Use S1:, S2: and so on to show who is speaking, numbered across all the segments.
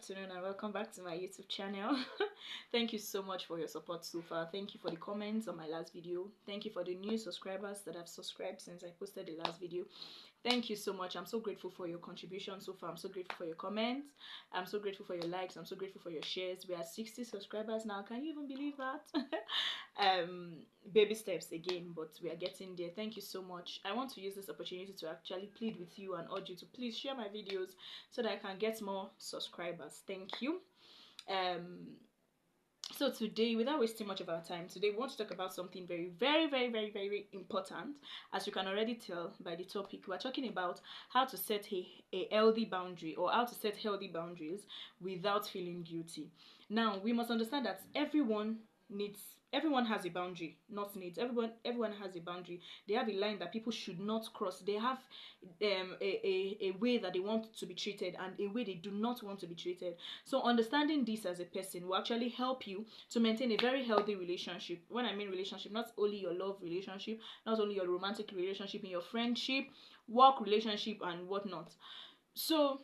S1: afternoon and welcome back to my YouTube channel. Thank you so much for your support so far. Thank you for the comments on my last video. Thank you for the new subscribers that have subscribed since I posted the last video. Thank you so much. I'm so grateful for your contribution so far. I'm so grateful for your comments. I'm so grateful for your likes. I'm so grateful for your shares. We are 60 subscribers now. Can you even believe that? Baby steps again, but we are getting there. Thank you so much. I want to use this opportunity to actually plead with you and urge you to please share my videos so that I can get more subscribers. Thank you. So today, without wasting much of our time, today we want to talk about something very important. As you can already tell by the topic, we're talking about how to set a healthy boundary, or how to set healthy boundaries without feeling guilty. Now, we must understand that everyone has a boundary, not needs. Everyone has a boundary. They have a line that people should not cross. They have a way that they want to be treated and a way they do not want to be treated. So understanding this as a person will actually help you to maintain a very healthy relationship. When I mean relationship, not only your love relationship, not only your romantic relationship, in your friendship, work relationship, and whatnot. So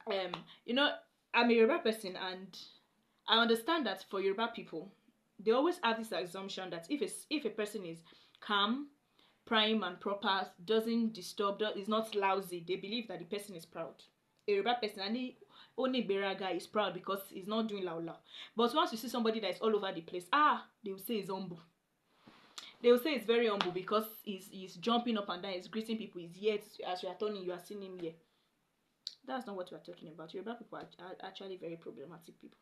S1: I'm a Yoruba person, and I understand that for Yoruba people, they always have this assumption that if a person is calm, prime and proper, doesn't disturb, is not lousy, they believe that the person is proud. A Yoruba person, and the only Beraga is proud because he's not doing loud. But once you see somebody that is all over the place, they will say he's humble. They will say it's very humble because he's jumping up and down, he's greeting people, he's here. As you are turning, you are seeing him here. That's not what we are talking about. Yoruba people are actually very problematic people.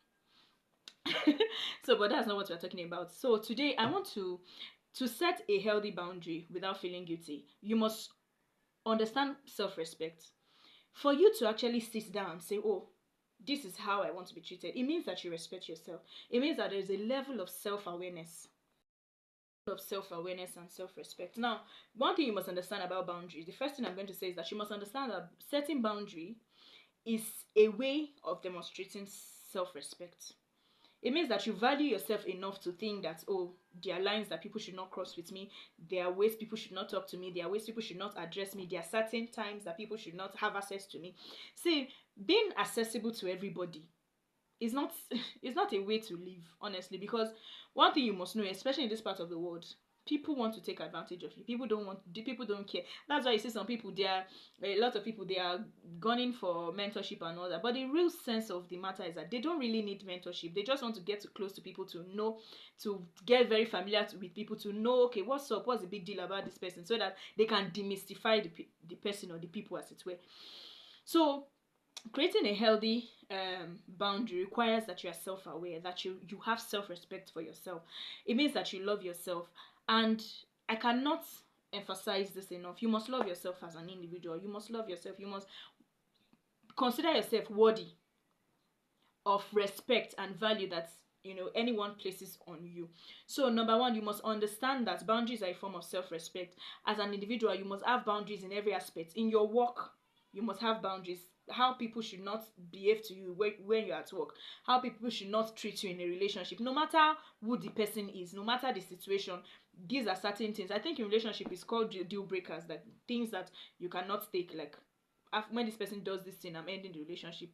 S1: But that's not what we're talking about. So today I want to set a healthy boundary without feeling guilty. You must understand self-respect. For you to actually sit down and say, oh, this is how I want to be treated, it means that you respect yourself. It means that there's a level of self-awareness and self-respect. Now, one thing you must understand about boundaries, the first thing I'm going to say is that you must understand that setting boundary is a way of demonstrating self-respect. It means that you value yourself enough to think that, oh, there are lines that people should not cross with me. There are ways people should not talk to me. There are ways people should not address me. There are certain times that people should not have access to me. See, being accessible to everybody is not a way to live, honestly. Because one thing you must know, especially in this part of the world, people want to take advantage of you. People don't care. That's why you see some people, a lot of people, they are gunning for mentorship and all that. But the real sense of the matter is that they don't really need mentorship. They just want to get close to people, to know, to get very familiar with people, to know, okay, what's up, what's the big deal about this person, so that they can demystify the person or the people, as it were. So creating a healthy boundary requires that you are self-aware, that you have self-respect for yourself. It means that you love yourself. And I cannot emphasize this enough. You must love yourself as an individual. You must love yourself. You must consider yourself worthy of respect and value that anyone places on you. So number one, you must understand that boundaries are a form of self-respect. As an individual, you must have boundaries in every aspect. In your work, you must have boundaries. How people should not behave to you when you're at work. How people should not treat you in a relationship. No matter who the person is, no matter the situation, these are certain things. I think in relationship it's called deal breakers, like things that you cannot take. Like, when this person does this thing, I'm ending the relationship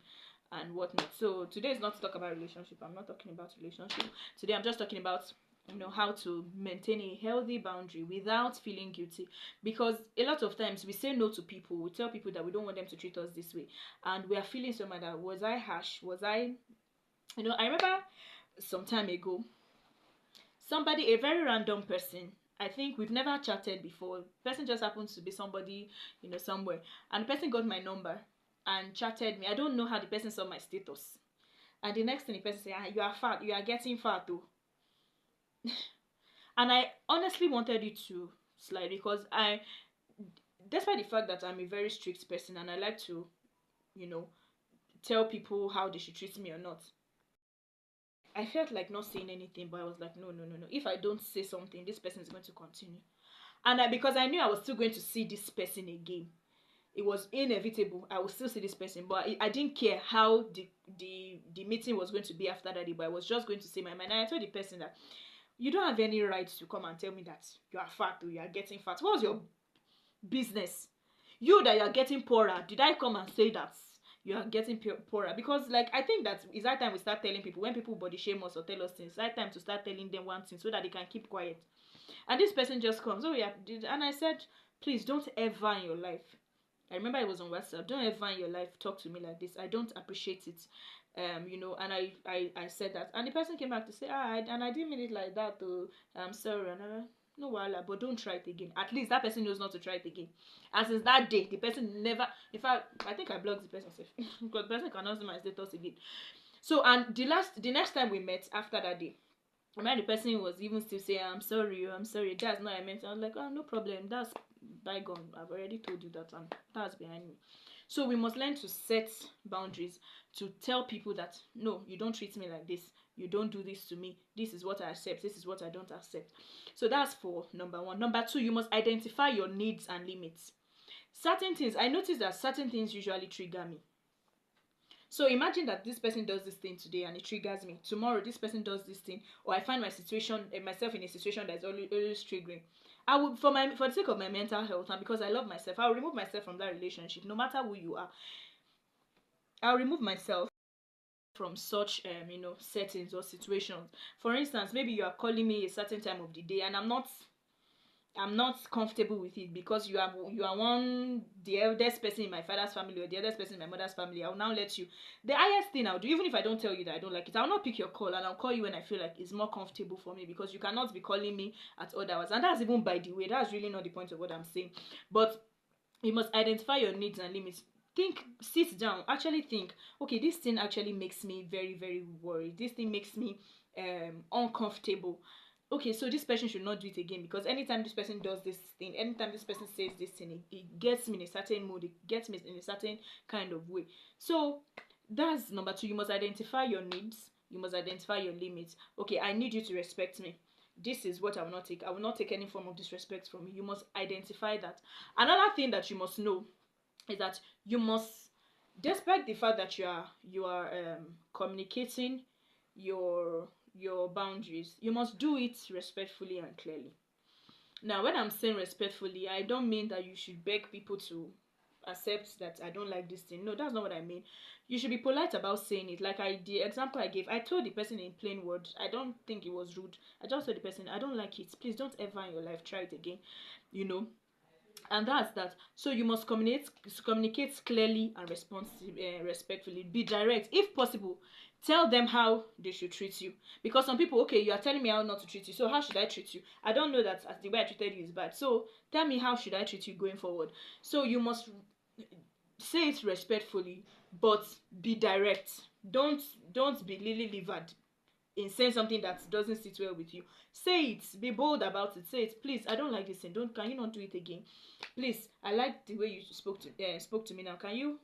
S1: and whatnot. So today is not to talk about relationship. I'm not talking about relationship. Today I'm just talking about how to maintain a healthy boundary without feeling guilty. Because a lot of times we say no to people. We tell people that we don't want them to treat us this way, and we are feeling so mad. Was I harsh? Was I I remember some time ago, somebody, a very random person, I think we've never chatted before, the person just happens to be somebody somewhere, and the person got my number and chatted me. I don't know how the person saw my status, and the next thing the person said, you are fat, you are getting fat too. And I honestly wanted it to slide, because despite the fact that I'm a very strict person and I like to tell people how they should treat me or not, I felt like not saying anything. But I was like, no, if I don't say something, this person is going to continue. And because I knew I was still going to see this person again, it was inevitable. I would still see this person, but I didn't care how the meeting was going to be after that day. But I was just going to say my mind. And I told the person that you don't have any right to come and tell me that you are fat or you are getting fat. What's your business? You that you are getting poorer, did I come and say that you are getting poorer. Because like I think that it's that time we start telling people, when people body shame us or tell us things, it's that time to start telling them one thing so that they can keep quiet. And this person just comes, oh yeah, and I said, please don't ever in your life, I remember it was on WhatsApp, don't ever in your life talk to me like this. I don't appreciate it. And I said that. And the person came back to say, and I didn't mean it like that though. I'm sorry. And no wala, but don't try it again. At least that person knows not to try it again. And since that day, the person never, in fact, I think I blocked the person because the person cannot see my status again. So, and the next time we met after that day, I remember the person was even still saying, I'm sorry, that's not what I meant. I was like, oh, no problem, that's bygone. I've already told you that, and that's behind me. So we must learn to set boundaries, to tell people that, no, you don't treat me like this. You don't do this to me. This is what I accept. This is what I don't accept. So that's for number one. Number two, you must identify your needs and limits. Certain things, I noticed that certain things usually trigger me. So imagine that this person does this thing today and it triggers me. Tomorrow this person does this thing, or I find myself in a situation that is always triggering. I would, for the sake of my mental health and because I love myself, I'll remove myself from that relationship, no matter who you are. I'll remove myself from such settings or situations. For instance, maybe you are calling me a certain time of the day and I'm not comfortable with it because you are the eldest person in my father's family or the eldest person in my mother's family. I'll now let you. The highest thing I'll do, even if I don't tell you that I don't like it, I'll not pick your call and I'll call you when I feel like it's more comfortable for me, because you cannot be calling me at odd hours. And that's even, by the way, that's really not the point of what I'm saying. But you must identify your needs and limits. Sit down, actually think, okay, this thing actually makes me very, very worried. This thing makes me uncomfortable. Okay, so this person should not do it again, because anytime this person does this thing, anytime this person says this thing, it gets me in a certain mood, it gets me in a certain kind of way. So that's number two. You must identify your needs, you must identify your limits. Okay, I need you to respect me. This is what I will not take. I will not take any form of disrespect from you. You must identify that. Another thing that you must know is that you must, despite the fact that you are communicating your boundaries, you must do it respectfully and clearly. Now, when I'm saying respectfully, I don't mean that you should beg people to accept that I don't like this thing. No, that's not what I mean. You should be polite about saying it. Like the example I gave, I told the person in plain words. I don't think it was rude. I just told the person, I don't like it. Please don't ever in your life try it again. And that's that. So you must communicate clearly and respectfully. Be direct if possible. Tell them how they should treat you, because some people, okay, you are telling me how not to treat you, so how should I treat you? I don't know that the way I treated you is bad, so tell me how should I treat you going forward. So you must say it respectfully, but be direct. Don't be lily-livered in saying something that doesn't sit well with you. Say it, be bold about it. Say it, please, I don't like this thing, can you not do it again? Please, I like the way you spoke to me now. Can you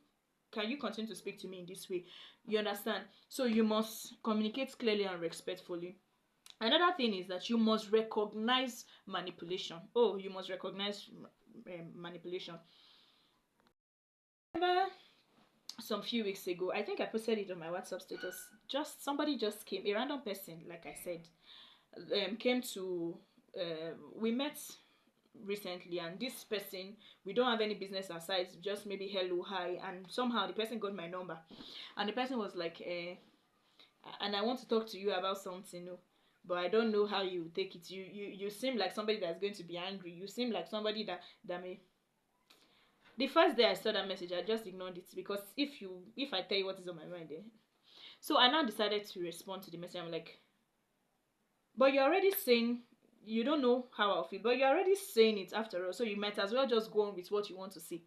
S1: continue to speak to me in this way? You understand? So you must communicate clearly and respectfully. Another thing is that you must recognize manipulation. Oh, you must recognize manipulation. Remember some few weeks ago, I think I posted it on my WhatsApp status. Somebody just came, a random person, like I said, came to. We met recently, and this person, we don't have any business aside, just maybe hello, hi, and somehow the person got my number, and the person was like, and I want to talk to you about something, no, but I don't know how you take it. You seem like somebody that's going to be angry. You seem like somebody that may. The first day I saw that message, I just ignored it, because if I tell you what is on my mind, so I now decided to respond to the message. I'm like, but you're already saying you don't know how I feel, but you're already saying it after all, so you might as well just go on with what you want to say.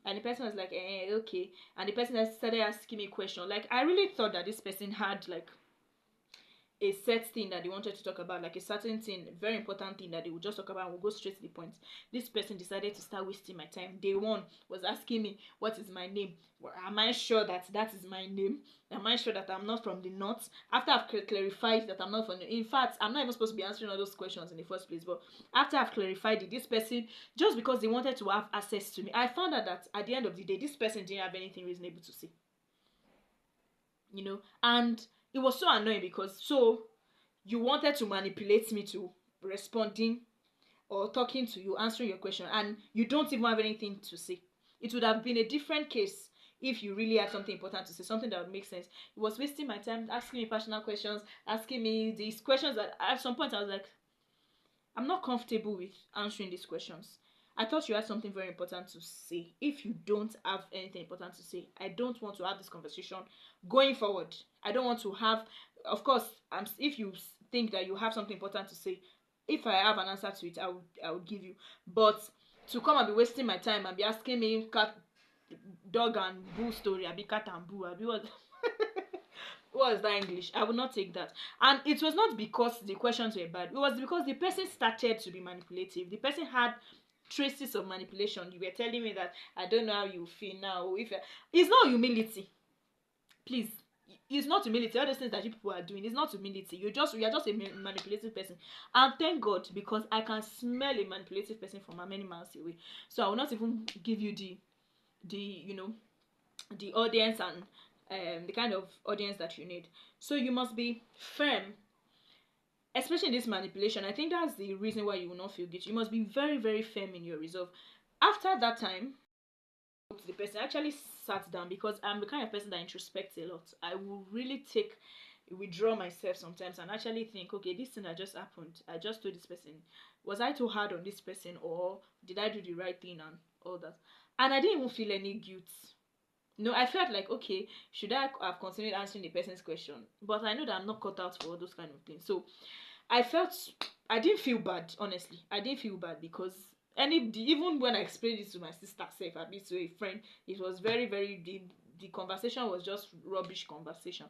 S1: And the person was like, okay. And the person started asking me questions. Like, I really thought that this person had like a set thing that they wanted to talk about, like a certain thing, very important thing that they would just talk about and we'll go straight to the point. This person decided to start wasting my time. Day one was asking me, what is my name? Well, am I sure that is my name? Am I sure that I'm not from the north? After I've clarified that I'm not from the... In fact, I'm not even supposed to be answering all those questions in the first place, but after I've clarified it, this person, just because they wanted to have access to me, I found out that at the end of the day, this person didn't have anything reasonable to say. And it was so annoying, because so you wanted to manipulate me to responding or talking to you, answering your question, and you don't even have anything to say. It would have been a different case if you really had something important to say, something that would make sense. He was wasting my time asking me personal questions, asking me these questions that at some point I was like, I'm not comfortable with answering these questions. I thought you had something very important to say. If you don't have anything important to say, I don't want to have this conversation going forward. I don't want to have, of course, if you think that you have something important to say, if I have an answer to it, I will give you. But to come and be wasting my time and be asking me cat, dog and bull story, I be cat and bull, I be what? What is that English? I would not take that. And it was not because the questions were bad. It was because the person started to be manipulative. The person had traces of manipulation. You were telling me that I don't know how you feel now. It's not humility. Please. It's not humility. All those things that you people are doing, it's not humility. You are just a manipulative person. And thank God, because I can smell a manipulative person from many miles away. So I will not even give you the audience and the kind of audience that you need. So you must be firm, especially in this manipulation. I think that's the reason why you will not feel guilty. You must be very, very firm in your resolve. After that time, the person actually sat down, because I'm the kind of person that introspects a lot. I will really withdraw myself sometimes and actually think, okay, this thing that just happened, I just told this person, was I too hard on this person, or did I do the right thing and all that? And I didn't even feel any guilt. No, I felt like, okay, should I have continued answering the person's question? But I know that I'm not cut out for all those kind of things. So I didn't feel bad, honestly. I didn't feel bad, because even when I explained it to my sister, say, I to a friend, it was very, very, the conversation was just rubbish conversation.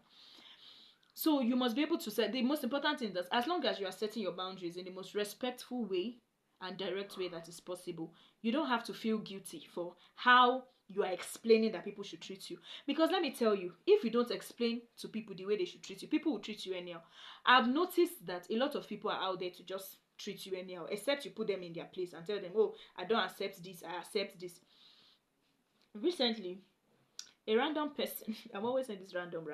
S1: So you must be able to set, the most important thing, that as long as you are setting your boundaries in the most respectful way and direct way that is possible, you don't have to feel guilty for how you are explaining that people should treat you. Because let me tell you, if you don't explain to people the way they should treat you, people will treat you anyhow. I've noticed that a lot of people are out there to just treat you anyhow, except you put them in their place and tell them, oh, I don't accept this, I accept this. Recently, a random person, I'm always saying this random,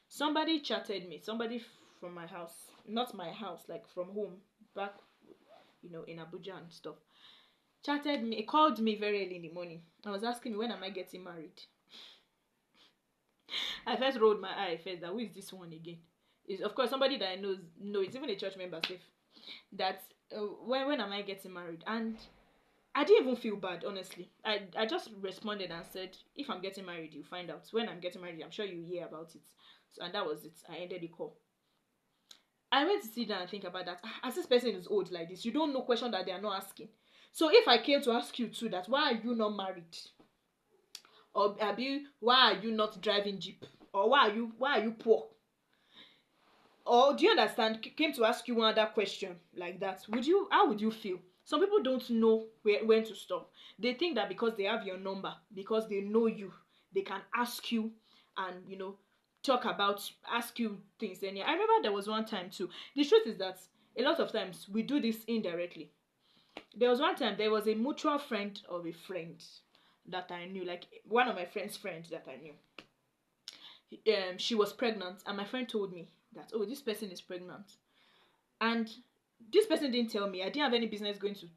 S1: somebody chatted me, somebody from my house, not my house, like from home, back, in Abuja and stuff, chatted me, called me very early in the morning. I was asking me, when am I getting married? I first rolled my eye first, that who is this one again? Is of course somebody that I know, it's even a church member safe. That when am I getting married? And I didn't even feel bad, honestly. I just responded and said, if I'm getting married, you find out. When I'm getting married, I'm sure you hear about it. So, and that was it. I ended the call. I went to sit down and think about that. As this person is old like this, you don't know question that they are not asking. So if I came to ask you too, that why are you not married? Or why are you not driving jeep? Or why are you poor? Or do you understand? Came to ask you one other question like that. How would you feel? Some people don't know when to stop. They think that because they have your number, because they know you, they can ask you and ask you things. And I remember there was one time too. The truth is that a lot of times we do this indirectly. There was one time, there was a mutual friend of a friend that I knew, like one of my friend's friends that I knew. She was pregnant, and my friend told me that, oh, this person is pregnant, and this person didn't tell me. I didn't have any business going to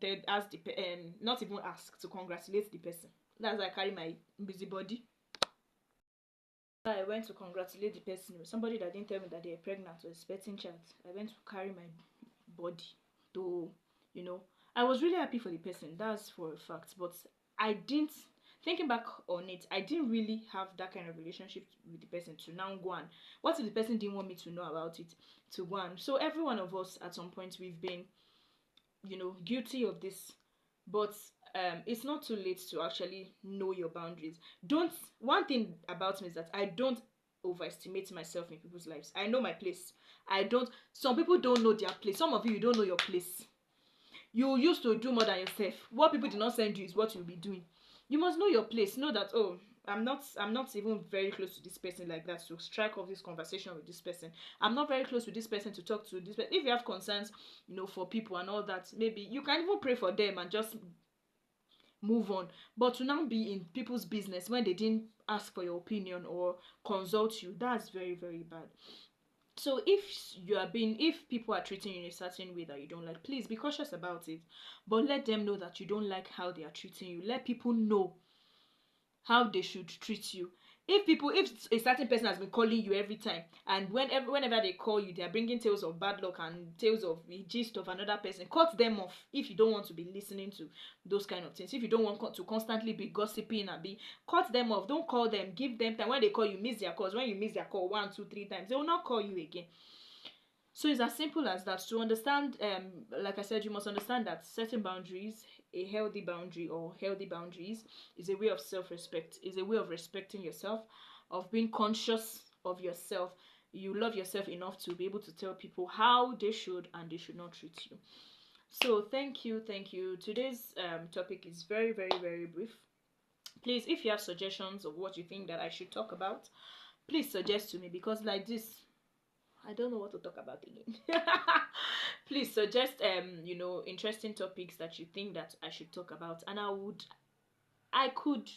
S1: not even ask to congratulate the person. That's why I carry my busybody. I went to congratulate the person. Somebody that didn't tell me that they were pregnant or expecting child. I went to carry my body to, I was really happy for the person. That's for a fact. But I didn't, thinking back on it, I didn't really have that kind of relationship with the person to now go on. What if the person didn't want me to know about it? To go on. So every one of us at some point, we've been, guilty of this. But it's not too late to actually know your boundaries. One thing about me is that I don't overestimate myself in people's lives. I know my place. Some people don't know their place. Some of you don't know your place. You used to do more than yourself. What people did not send you is what you'll be doing. You must know your place. Know that, oh, I'm not even very close to this person like that to strike off this conversation with this person. I'm not very close with this person to talk to this person. If you have concerns, for people and all that, maybe you can even pray for them and just move on. But to now be in people's business when they didn't ask for your opinion or consult you, that's very, very bad. So if people are treating you in a certain way that you don't like, please be cautious about it. But let them know that you don't like how they are treating you. Let people know how they should treat you. If a certain person has been calling you every time, and whenever they call you, they are bringing tales of bad luck and tales of the gist of another person, cut them off. If you don't want to be listening to those kind of things, if you don't want to constantly be gossiping and be, cut them off. Don't call them. Give them time. When they call you, miss their calls. When you miss their call 1, 2, 3 times, they will not call you again. So it's as simple as that. To understand, like I said, you must understand that setting boundaries, a healthy boundary or healthy boundaries, is a way of self-respect, is a way of respecting yourself, of being conscious of yourself. You love yourself enough to be able to tell people how they should and they should not treat you. So thank you, thank you. Today's topic is very, very, very brief. Please, if you have suggestions of what you think that I should talk about, please suggest to me, because like this, I don't know what to talk about again. Please suggest interesting topics that you think that I should talk about, and I could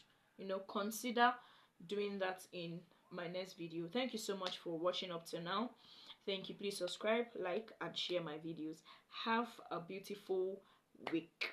S1: consider doing that in my next video. Thank you so much for watching up till now. Thank you. Please subscribe, like, and share my videos. Have a beautiful week.